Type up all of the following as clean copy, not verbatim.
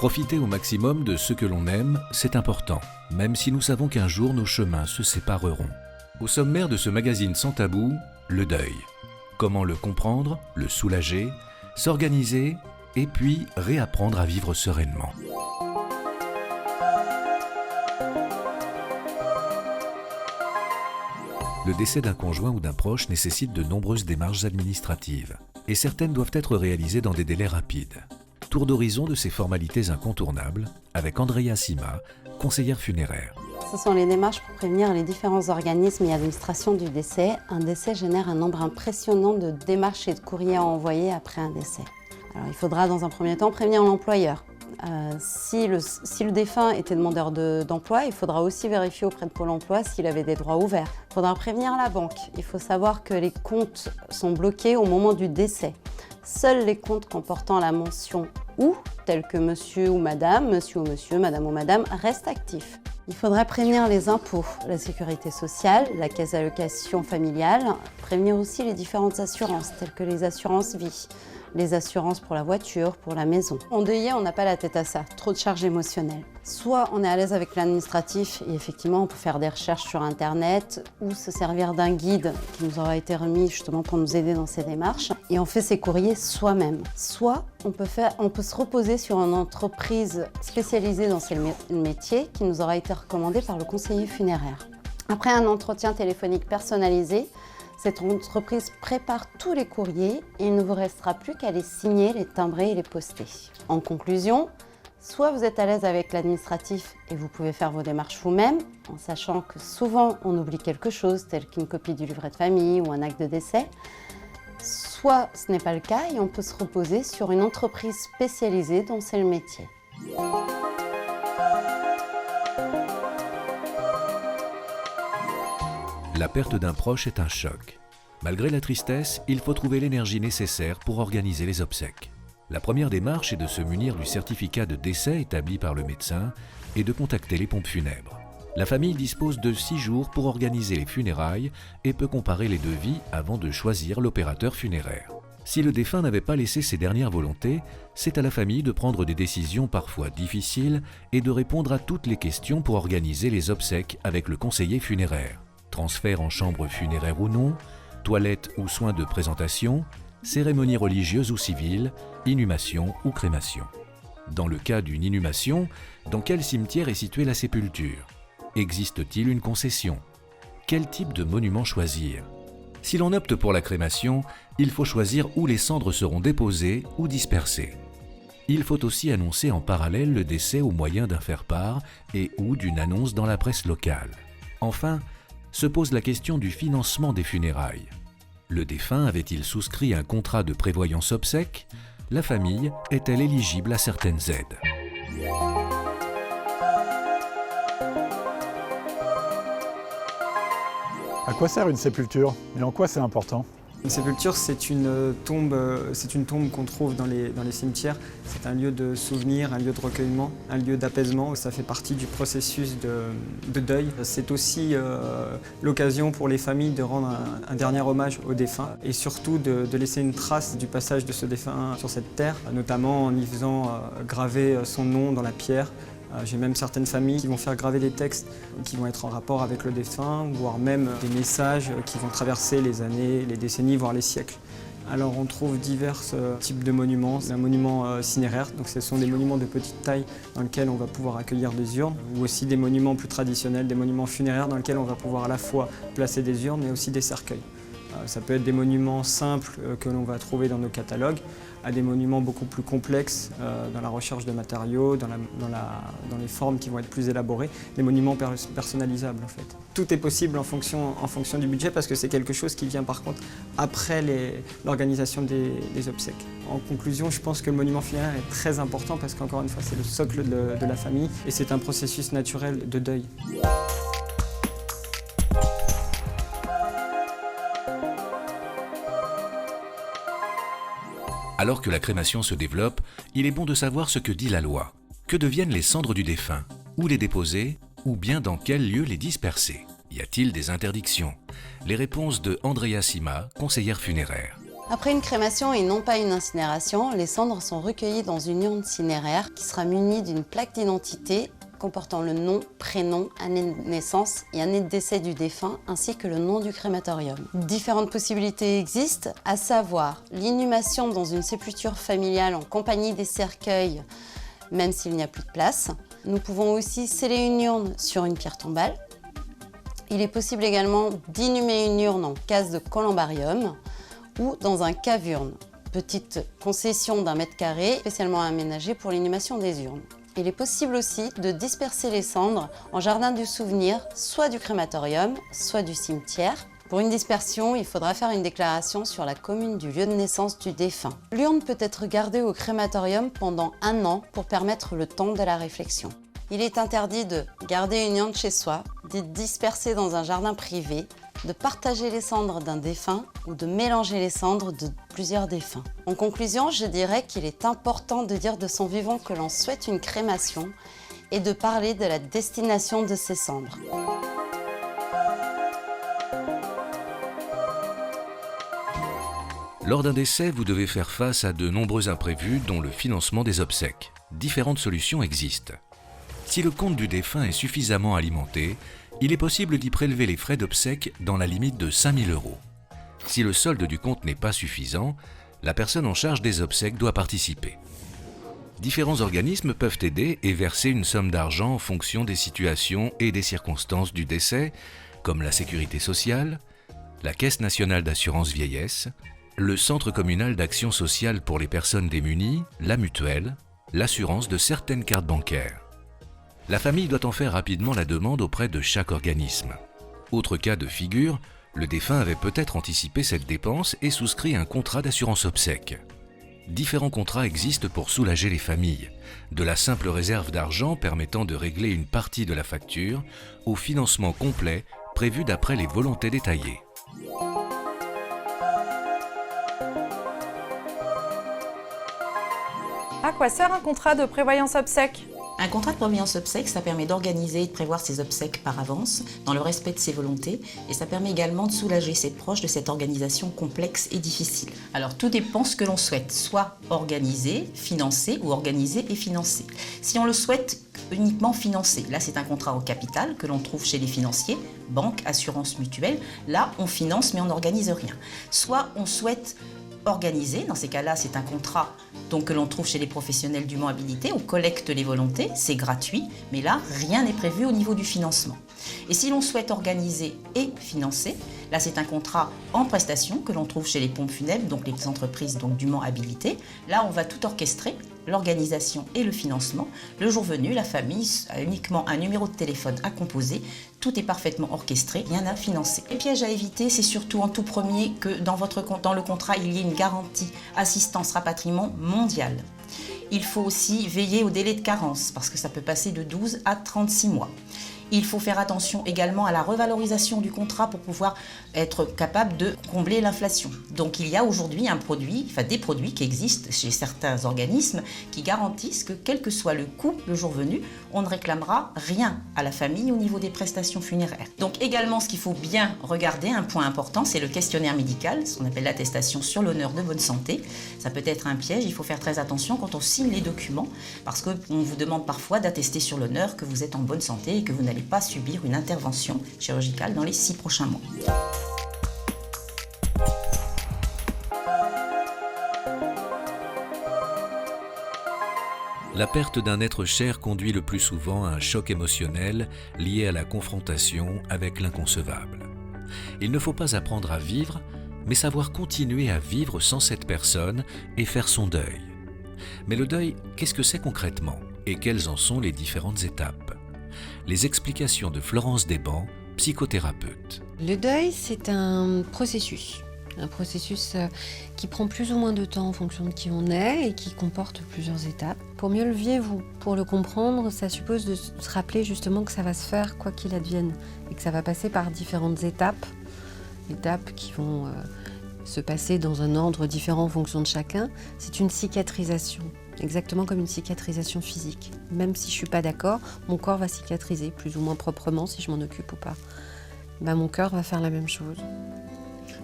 Profiter au maximum de ce que l'on aime, c'est important, même si nous savons qu'un jour nos chemins se sépareront. Au sommaire de ce magazine sans tabou, le deuil. Comment le comprendre, le soulager, s'organiser et puis réapprendre à vivre sereinement. Le décès d'un conjoint ou d'un proche nécessite de nombreuses démarches administratives et certaines doivent être réalisées dans des délais rapides. Tour d'horizon de ces formalités incontournables avec Andrea Sima, conseillère funéraire. Ce sont les démarches pour prévenir les différents organismes et administrations du décès. Un décès génère un nombre impressionnant de démarches et de courriers à envoyer après un décès. Alors, il faudra dans un premier temps prévenir l'employeur. Si le défunt était demandeur d'emploi, il faudra aussi vérifier auprès de Pôle emploi s'il avait des droits ouverts. Il faudra prévenir la banque. Il faut savoir que les comptes sont bloqués au moment du décès. Seuls les comptes comportant la mention « ou », tels que monsieur ou madame, madame ou madame, restent actifs. Il faudrait prévenir les impôts, la sécurité sociale, la caisse d'allocation familiale, prévenir aussi les différentes assurances, telles que les assurances vie, les assurances pour la voiture, pour la maison. Endeuillé, on n'a pas la tête à ça, trop de charges émotionnelles. Soit on est à l'aise avec l'administratif et effectivement on peut faire des recherches sur internet ou se servir d'un guide qui nous aura été remis justement pour nous aider dans ces démarches et on fait ses courriers soi-même. Soit on peut se reposer sur une entreprise spécialisée dans ces métiers qui nous aura été recommandée par le conseiller funéraire. Après un entretien téléphonique personnalisé, cette entreprise prépare tous les courriers et il ne vous restera plus qu'à les signer, les timbrer et les poster. En conclusion, soit vous êtes à l'aise avec l'administratif et vous pouvez faire vos démarches vous-même, en sachant que souvent on oublie quelque chose, tel qu'une copie du livret de famille ou un acte de décès, soit ce n'est pas le cas et on peut se reposer sur une entreprise spécialisée dont c'est le métier. La perte d'un proche est un choc. Malgré la tristesse, il faut trouver l'énergie nécessaire pour organiser les obsèques. La première démarche est de se munir du certificat de décès établi par le médecin et de contacter les pompes funèbres. La famille dispose de 6 jours pour organiser les funérailles et peut comparer les devis avant de choisir l'opérateur funéraire. Si le défunt n'avait pas laissé ses dernières volontés, c'est à la famille de prendre des décisions parfois difficiles et de répondre à toutes les questions pour organiser les obsèques avec le conseiller funéraire. Transfert en chambre funéraire ou non, toilettes ou soins de présentation, cérémonie religieuse ou civile, inhumation ou crémation. Dans le cas d'une inhumation, dans quel cimetière est située la sépulture? Existe-t-il une concession? Quel type de monument choisir? Si l'on opte pour la crémation, il faut choisir où les cendres seront déposées ou dispersées. Il faut aussi annoncer en parallèle le décès au moyen d'un faire-part et ou d'une annonce dans la presse locale. Enfin, se pose la question du financement des funérailles. Le défunt avait-il souscrit un contrat de prévoyance obsèques? La famille est-elle éligible à certaines aides? À quoi sert une sépulture et en quoi c'est important? Une sépulture, c'est une tombe qu'on trouve dans les cimetières. C'est un lieu de souvenir, un lieu de recueillement, un lieu d'apaisement. Ça fait partie du processus de deuil. C'est aussi l'occasion pour les familles de rendre un dernier hommage au défunt et surtout de laisser une trace du passage de ce défunt sur cette terre, notamment en y faisant graver son nom dans la pierre. J'ai même certaines familles qui vont faire graver des textes qui vont être en rapport avec le défunt, voire même des messages qui vont traverser les années, les décennies, voire les siècles. Alors on trouve divers types de monuments. Un monument cinéraire, donc ce sont des monuments de petite taille dans lesquels on va pouvoir accueillir des urnes, ou aussi des monuments plus traditionnels, des monuments funéraires dans lesquels on va pouvoir à la fois placer des urnes mais aussi des cercueils. Ça peut être des monuments simples que l'on va trouver dans nos catalogues, à des monuments beaucoup plus complexes dans la recherche de matériaux, dans les formes qui vont être plus élaborées, des monuments personnalisables en fait. Tout est possible en fonction du budget parce que c'est quelque chose qui vient par contre après l'organisation des obsèques. En conclusion, je pense que le monument funéraire est très important parce qu'encore une fois, c'est le socle de la famille et c'est un processus naturel de deuil. Alors que la crémation se développe, il est bon de savoir ce que dit la loi. Que deviennent les cendres du défunt? Où les déposer? Ou bien dans quel lieu les disperser? Y a-t-il des interdictions? Les réponses de Andrea Sima, conseillère funéraire. Après une crémation et non pas une incinération, les cendres sont recueillies dans une urne cinéraire qui sera munie d'une plaque d'identité comportant le nom, prénom, année de naissance et année de décès du défunt, ainsi que le nom du crématorium. Différentes possibilités existent, à savoir l'inhumation dans une sépulture familiale en compagnie des cercueils, même s'il n'y a plus de place. Nous pouvons aussi sceller une urne sur une pierre tombale. Il est possible également d'inhumer une urne en case de columbarium ou dans un cave-urne, petite concession d'1 mètre carré spécialement aménagée pour l'inhumation des urnes. Il est possible aussi de disperser les cendres en jardin du souvenir, soit du crématorium, soit du cimetière. Pour une dispersion, il faudra faire une déclaration sur la commune du lieu de naissance du défunt. L'urne peut être gardée au crématorium pendant 1 an pour permettre le temps de la réflexion. Il est interdit de garder une urne chez soi, d'y disperser dans un jardin privé, de partager les cendres d'un défunt ou de mélanger les cendres de plusieurs défunts. En conclusion, je dirais qu'il est important de dire de son vivant que l'on souhaite une crémation et de parler de la destination de ces cendres. Lors d'un décès, vous devez faire face à de nombreux imprévus, dont le financement des obsèques. Différentes solutions existent. Si le compte du défunt est suffisamment alimenté, il est possible d'y prélever les frais d'obsèques dans la limite de 5 000 €. Si le solde du compte n'est pas suffisant, la personne en charge des obsèques doit participer. Différents organismes peuvent aider et verser une somme d'argent en fonction des situations et des circonstances du décès, comme la sécurité sociale, la Caisse nationale d'assurance vieillesse, le Centre communal d'action sociale pour les personnes démunies, la mutuelle, l'assurance de certaines cartes bancaires. La famille doit en faire rapidement la demande auprès de chaque organisme. Autre cas de figure, le défunt avait peut-être anticipé cette dépense et souscrit un contrat d'assurance obsèques. Différents contrats existent pour soulager les familles, de la simple réserve d'argent permettant de régler une partie de la facture au financement complet prévu d'après les volontés détaillées. À quoi sert un contrat de prévoyance obsèques ? Un contrat de prévoyance obsèques, ça permet d'organiser et de prévoir ses obsèques par avance, dans le respect de ses volontés, et ça permet également de soulager ses proches de cette organisation complexe et difficile. Alors tout dépend ce que l'on souhaite, soit organiser, financer ou organiser et financer. Si on le souhaite uniquement financer, là c'est un contrat au capital que l'on trouve chez les financiers, banque, assurance mutuelle, là on finance mais on n'organise rien. Soit on souhaite organisé. Dans ces cas-là, c'est un contrat donc, que l'on trouve chez les professionnels dûment habilités. On collecte les volontés, c'est gratuit, mais là, rien n'est prévu au niveau du financement. Et si l'on souhaite organiser et financer, là, c'est un contrat en prestation que l'on trouve chez les pompes funèbres, donc les entreprises donc, dûment habilitées. Là, on va tout orchestrer, l'organisation et le financement. Le jour venu, la famille a uniquement un numéro de téléphone à composer. Tout est parfaitement orchestré, rien à financer. Les pièges à éviter, c'est surtout en tout premier que dans le contrat, il y ait une garantie assistance rapatriement mondiale. Il faut aussi veiller au délai de carence, parce que ça peut passer de 12 à 36 mois. Il faut faire attention également à la revalorisation du contrat pour pouvoir être capable de combler l'inflation. Donc il y a aujourd'hui des produits qui existent chez certains organismes qui garantissent que quel que soit le coût le jour venu, on ne réclamera rien à la famille au niveau des prestations funéraires. Donc également ce qu'il faut bien regarder, un point important, c'est le questionnaire médical, ce qu'on appelle l'attestation sur l'honneur de bonne santé. Ça peut être un piège, il faut faire très attention quand on signe les documents parce qu'on vous demande parfois d'attester sur l'honneur que vous êtes en bonne santé et que vous n'allez pas subir une intervention chirurgicale dans les 6 prochains mois. La perte d'un être cher conduit le plus souvent à un choc émotionnel lié à la confrontation avec l'inconcevable. Il ne faut pas apprendre à vivre, mais savoir continuer à vivre sans cette personne et faire son deuil. Mais le deuil, qu'est-ce que c'est concrètement et quelles en sont les différentes étapes ? Les explications de Florence Desbancs, psychothérapeute. Le deuil, c'est un processus qui prend plus ou moins de temps en fonction de qui on est et qui comporte plusieurs étapes. Pour mieux le vivre ou pour le comprendre, ça suppose de se rappeler justement que ça va se faire quoi qu'il advienne et que ça va passer par différentes étapes qui vont se passer dans un ordre différent en fonction de chacun. C'est une cicatrisation. Exactement comme une cicatrisation physique. Même si je ne suis pas d'accord, mon corps va cicatriser, plus ou moins proprement si je m'en occupe ou pas. Mon cœur va faire la même chose.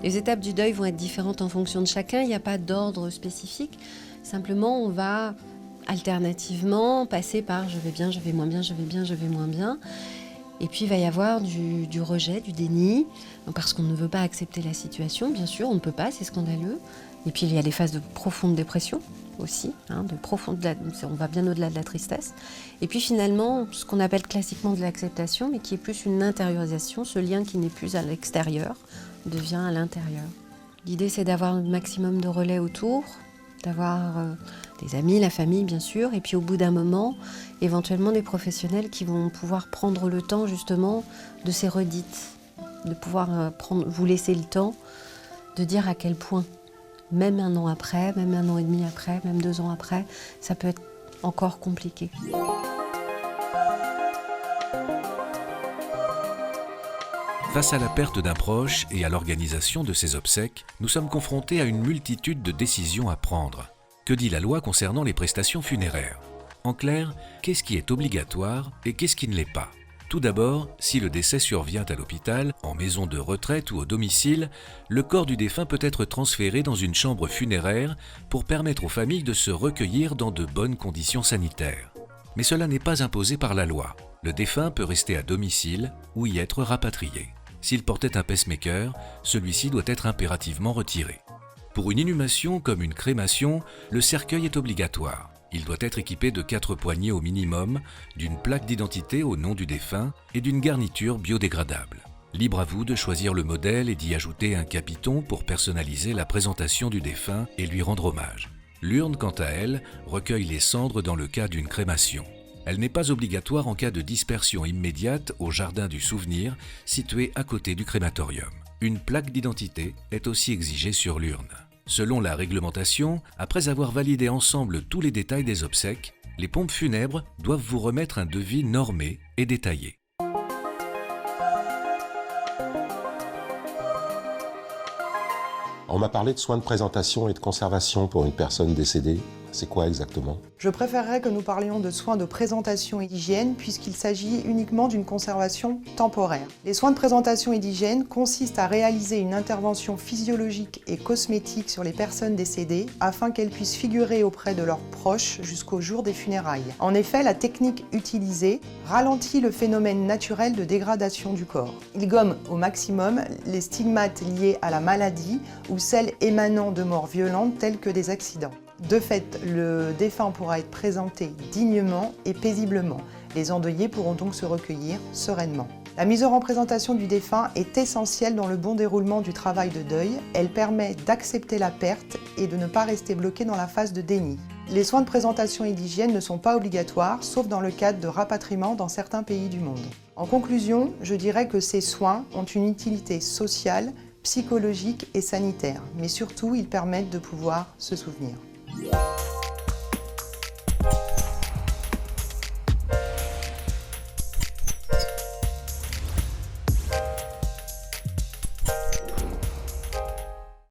Les étapes du deuil vont être différentes en fonction de chacun, il n'y a pas d'ordre spécifique. Simplement, on va alternativement passer par je vais bien, je vais moins bien, je vais bien, je vais moins bien. Et puis il va y avoir du rejet, du déni, parce qu'on ne veut pas accepter la situation, bien sûr, on ne peut pas, c'est scandaleux. Et puis il y a des phases de profonde dépression aussi, on va bien au-delà de la tristesse. Et puis finalement, ce qu'on appelle classiquement de l'acceptation, mais qui est plus une intériorisation, ce lien qui n'est plus à l'extérieur, devient à l'intérieur. L'idée c'est d'avoir un maximum de relais autour, d'avoir des amis, la famille bien sûr, et puis au bout d'un moment, éventuellement des professionnels qui vont pouvoir prendre le temps justement de ces redites, de pouvoir vous laisser le temps de dire à quel point, même 1 an après, même 1 an et demi après, même 2 ans après, ça peut être encore compliqué. Face à la perte d'un proche et à l'organisation de ses obsèques, nous sommes confrontés à une multitude de décisions à prendre. Que dit la loi concernant les prestations funéraires? En clair, qu'est-ce qui est obligatoire et qu'est-ce qui ne l'est pas? Tout d'abord, si le décès survient à l'hôpital, en maison de retraite ou au domicile, le corps du défunt peut être transféré dans une chambre funéraire pour permettre aux familles de se recueillir dans de bonnes conditions sanitaires. Mais cela n'est pas imposé par la loi. Le défunt peut rester à domicile ou y être rapatrié. S'il portait un pacemaker, celui-ci doit être impérativement retiré. Pour une inhumation comme une crémation, le cercueil est obligatoire. Il doit être équipé de 4 poignées au minimum, d'une plaque d'identité au nom du défunt et d'une garniture biodégradable. Libre à vous de choisir le modèle et d'y ajouter un capiton pour personnaliser la présentation du défunt et lui rendre hommage. L'urne, quant à elle, recueille les cendres dans le cas d'une crémation. Elle n'est pas obligatoire en cas de dispersion immédiate au jardin du souvenir, situé à côté du crématorium. Une plaque d'identité est aussi exigée sur l'urne. Selon la réglementation, après avoir validé ensemble tous les détails des obsèques, les pompes funèbres doivent vous remettre un devis normé et détaillé. On m'a parlé de soins de présentation et de conservation pour une personne décédée. C'est quoi exactement? Je préférerais que nous parlions de soins de présentation et d'hygiène puisqu'il s'agit uniquement d'une conservation temporaire. Les soins de présentation et d'hygiène consistent à réaliser une intervention physiologique et cosmétique sur les personnes décédées afin qu'elles puissent figurer auprès de leurs proches jusqu'au jour des funérailles. En effet, la technique utilisée ralentit le phénomène naturel de dégradation du corps. Il gomme au maximum les stigmates liés à la maladie ou celles émanant de morts violentes telles que des accidents. De fait, le défunt pourra être présenté dignement et paisiblement. Les endeuillés pourront donc se recueillir sereinement. La mise en représentation du défunt est essentielle dans le bon déroulement du travail de deuil. Elle permet d'accepter la perte et de ne pas rester bloqué dans la phase de déni. Les soins de présentation et d'hygiène ne sont pas obligatoires, sauf dans le cadre de rapatriement dans certains pays du monde. En conclusion, je dirais que ces soins ont une utilité sociale, psychologique et sanitaire, mais surtout ils permettent de pouvoir se souvenir.